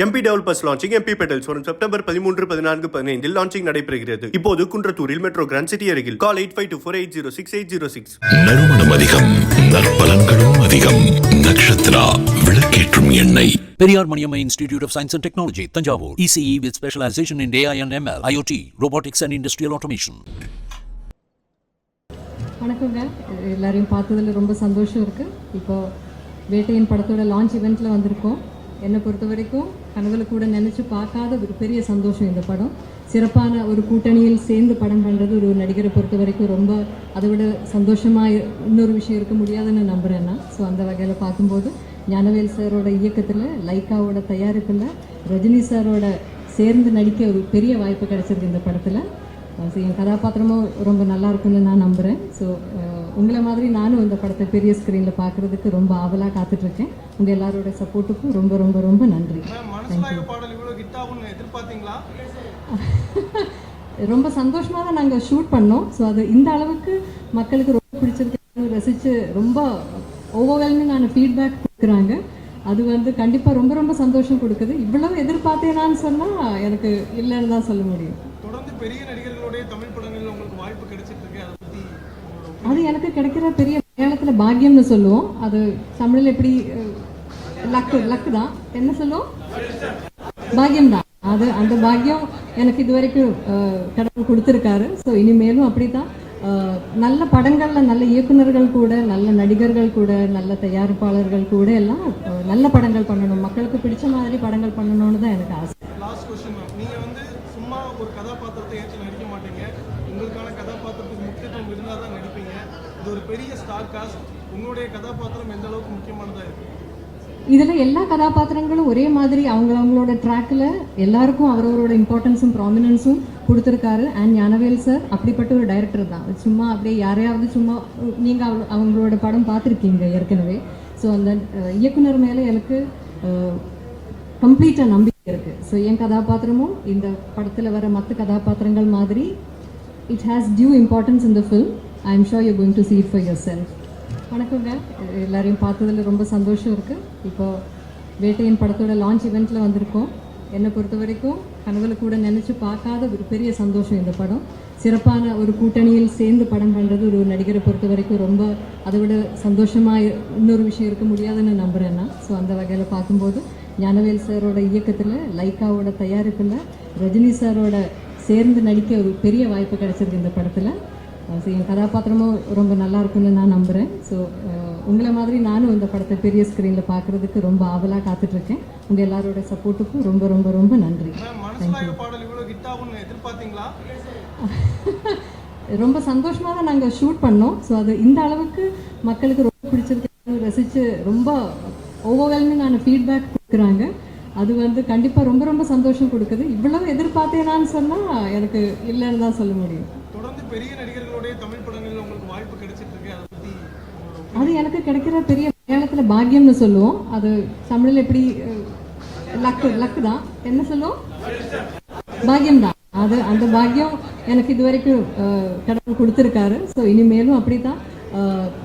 MP Developers launching MP Petals வரும் September 13, 14, 15 launching நடைபெறுகிறது. இப்போது குன்றத்தூரில் மெட்ரோ கிராண்ட் சிட்டி அருகில். கால் 8524806806. நறுமணம் அதிகம், நற்பலன்களும் அதிகம். நக்ஷத்ரா விளக்கேற்றும் எண்ணெய். Periyar Maniamma Institute of Science and Technology, Tanjavur. ECE with specialization in AI and ML, IoT, robotics and industrial automation. வணக்கங்க, எல்லாரையும் பார்த்ததில் ரொம்ப சந்தோஷம் இருக்குது. இப்போ வேட்டையின் படத்தோட லான்ச் இவெண்ட்டில் வந்திருக்கோம். என்னை பொறுத்த வரைக்கும் கனவுல கூட நினச்சி பார்க்காத ஒரு பெரிய சந்தோஷம் இந்த படம். சிறப்பான ஒரு கூட்டணியில் சேர்ந்து படம் பண்ணுறது ஒரு நடிகரை பொறுத்த வரைக்கும் ரொம்ப அதை விட சந்தோஷமாக இன்னொரு விஷயம் இருக்க முடியாதுன்னு நம்புகிறேன் நான். ஸோ அந்த வகையில் பார்க்கும்போது ஞானவேல் சாரோட இயக்கத்தில், லைக்காவோட தயாரிப்பில், ரஜினி சாரோட சேர்ந்து நடிக்க ஒரு பெரிய வாய்ப்பு கிடைச்சிருக்கு இந்த படத்தில். ஸோ என் கதாபாத்திரமும் ரொம்ப நல்லா இருக்குன்னு நான் நம்புகிறேன். ஸோ உங்களை மாதிரி நானும் இந்த படத்தை பெரிய ஸ்க்ரீனில் பார்க்குறதுக்கு ரொம்ப ஆவலாக காத்துட்ருக்கேன். உங்கள் எல்லாரோட சப்போர்ட்டுக்கும் ரொம்ப ரொம்ப ரொம்ப நன்றி. ரொம்ப சந்தோஷமாக தான் நாங்கள் ஷூட் பண்ணோம். ஸோ அது இந்த அளவுக்கு மக்களுக்கு ரொம்ப பிடிச்சிருக்கு, ரசித்து ரொம்ப ஓவர்வெல்மிங்கான ஃபீட்பேக் கொடுக்குறாங்க. அது கண்டிப்பாக ரொம்ப ரொம்ப சந்தோஷம் கொடுக்குது. இவ்வளவு எதிர்பார்த்தேனான்னு சொன்னால் எனக்கு இல்லைன்னு தான் சொல்ல முடியும். தொடர்ந்து பெரிய நடிகர்களுடைய தமிழ் படங்களில் உங்களுக்கு வாய்ப்பு கிடைச்சிட்டு இருக்கு. அதை பற்றி அது எனக்கு கிடைக்கிற பெரிய மலையாளத்தில் பாக்கியம்னு சொல்லுவோம். அது தமிழில் எப்படி லக்கு தான், என்ன சொல்லுவோம், பாக்கியம் தான். அது அந்த பாக்கியம் எனக்கு இது வரைக்கும் கடவுள் கொடுத்துருக்காரு. ஸோ இனிமேலும் அப்படி தான் நல்ல படங்களில் நல்ல இயக்குநர்கள் கூட, நல்ல நடிகர்கள் கூட, நல்ல தயாரிப்பாளர்கள் கூட எல்லாம் நல்ல படங்கள் பண்ணணும், மக்களுக்கு பிடிச்ச மாதிரி படங்கள் பண்ணணும்னு தான் எனக்கு ஆசை. லாஸ்ட் கொஸ்டின் மேம், நீங்கள் சும்மா ஒரு கதாபாத்திரத்தை ஏற்று நடிக்க மாட்டீங்க, உங்களுக்கான கதாபாத்திரத்துக்கு முக்கியத்துவம் இருந்தால் தான் நடிப்பீங்க. இது ஒரு பெரிய ஸ்டார் காஸ்ட். உங்களுடைய கதாபாத்திரம் எந்த அளவுக்கு முக்கியமானதாக இருக்குது? இதில் எல்லா கதாபாத்திரங்களும் ஒரே மாதிரி அவங்களோட ட்ராக்கில் எல்லாருக்கும் அவரவரோட இம்பார்ட்டன்ஸும் ப்ராமினன்ஸும் கொடுத்துருக்காரு. அண்ட் ஞானவேல் சார் அப்படிப்பட்ட ஒரு டைரக்டர் தான். சும்மா அப்படியே யாரையாவது சும்மா நீங்கள் அவங்களோட படம் பார்த்துருக்கீங்க ஏற்கனவே. ஸோ அந்த இயக்குனர் மேலே எனக்கு கம்ப்ளீட்டாக நம்பிக்கை இருக்குது. ஸோ என் கதாபாத்திரமும் இந்த படத்தில் வர மற்ற கதாபாத்திரங்கள் மாதிரி it has due importance in the film. I am sure you going to see it for yourself. வணக்கங்க, எல்லாரையும் பார்த்ததில் ரொம்ப சந்தோஷம் இருக்குது. இப்போ வேட்டையின் படத்தோட லான்ச் இவெண்ட்டில் வந்திருக்கோம். என்னை பொறுத்த வரைக்கும் கனவுல கூட நினச்சி பார்க்காத ஒரு பெரிய சந்தோஷம் இந்த படம். சிறப்பான ஒரு கூட்டணியில் சேர்ந்து படம் பண்ணுறது ஒரு நடிகரை பொறுத்த வரைக்கும் ரொம்ப அதை விட சந்தோஷமாக இன்னொரு விஷயம் இருக்க முடியாதுன்னு நம்புகிறேன் நான். ஸோ அந்த வகையில் பார்க்கும்போது ஞானவேல் சாரோட இயக்கத்தில், லைக்காவோட தயாரிப்பில், ரஜினி சாரோட சேர்ந்து நடிக்க ஒரு பெரிய வாய்ப்பு கிடைச்சிருக்கு இந்த படத்தில். ஸோ என் கதாபாத்திரமும் ரொம்ப நல்லா இருக்குன்னு நான் நம்புகிறேன். ஸோ உங்களை மாதிரி நானும் இந்த படத்தை பெரிய ஸ்க்ரீனில் பார்க்குறதுக்கு ரொம்ப ஆவலாக காத்துட்ருக்கேன். உங்கள் எல்லாரோட சப்போர்ட்டுக்கும் ரொம்ப ரொம்ப ரொம்ப நன்றி. ரொம்ப சந்தோஷமாக தான் நாங்கள் ஷூட் பண்ணோம். ஸோ அது இந்த அளவுக்கு மக்களுக்கு ரொம்ப பிடிச்சிருக்கு, ரசித்து ரொம்ப ஓவர்வெல்மிங்கான ஃபீட்பேக் கொடுக்குறாங்க. அது கண்டிப்பாக ரொம்ப ரொம்ப சந்தோஷம் கொடுக்குது. இவ்வளவு எதிர்பார்த்தேனான்னு சொன்னால் எனக்கு இல்லைன்னு தான் சொல்ல முடியும். தொடர்ந்து பெரிய நடிகர்களுடைய தமிழ் படங்களில் உங்களுக்கு வாய்ப்பு கிடைச்சிட்டு இருக்கு. அதை பற்றி அது எனக்கு கிடைக்கிற பெரிய மலையாளத்தில் பாக்கியம்னு சொல்லுவோம். அது தமிழில் எப்படி லக்கு தான், என்ன சொல்லுவோம், பாக்கியம் தான். அது அந்த பாக்கியம் எனக்கு இது வரைக்கும் கடவுள் கொடுத்துருக்காரு. ஸோ இனிமேலும் அப்படி தான்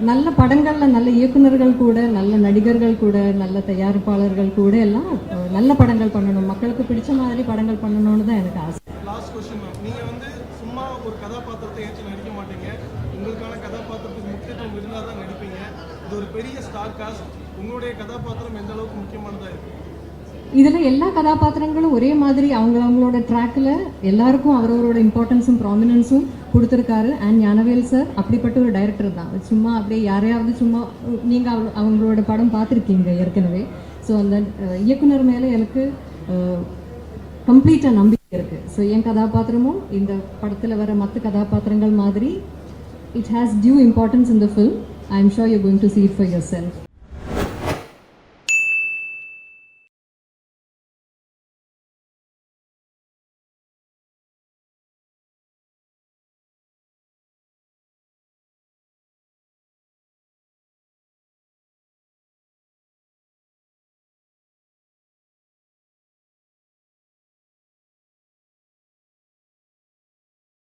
நல்ல படங்களில் நல்ல இயக்குநர்கள் கூட, நல்ல நடிகர்கள் கூட, நல்ல தயாரிப்பாளர்கள் கூட எல்லாம் நல்ல படங்கள் பண்ணணும், மக்களுக்கு பிடிச்ச மாதிரி படங்கள் பண்ணணும்னு தான் எனக்கு ஆசை. லாஸ்ட் கொஸ்டின் மேம், நீங்கள் சும்மா ஒரு கதாபாத்திரத்தை ஏற்று நடிக்க மாட்டீங்க, உங்களுக்கான கதாபாத்திரத்துக்கு முக்கியத்துவம் இருந்தால் தான் நடிப்பீங்க. இது ஒரு பெரிய ஸ்டார் காஸ்ட். உங்களுடைய கதாபாத்திரம் எந்த அளவுக்கு முக்கியமானதாக இருக்குது? இதில் எல்லா கதாபாத்திரங்களும் ஒரே மாதிரி அவங்களோட ட்ராக்கில் எல்லாருக்கும் அவரவரோட இம்பார்ட்டன்ஸும் ப்ராமினன்ஸும் கொடுத்துருக்காரு. அண்ட் ஞானவேல் சார் அப்படிப்பட்ட ஒரு டைரக்டர் தான். சும்மா அப்படியே யாரையாவது சும்மா நீங்கள் அவங்களோட படம் பார்த்துருக்கீங்க ஏற்கனவே. ஸோ அந்த இயக்குனர் மேலே எனக்கு கம்ப்ளீட்டாக நம்பிக்கை இருக்குது. ஸோ என் கதாபாத்திரமும் இந்த படத்தில் வர மற்ற கதாபாத்திரங்கள் மாதிரி it has due importance in the film. I am sure you going to see it for your self.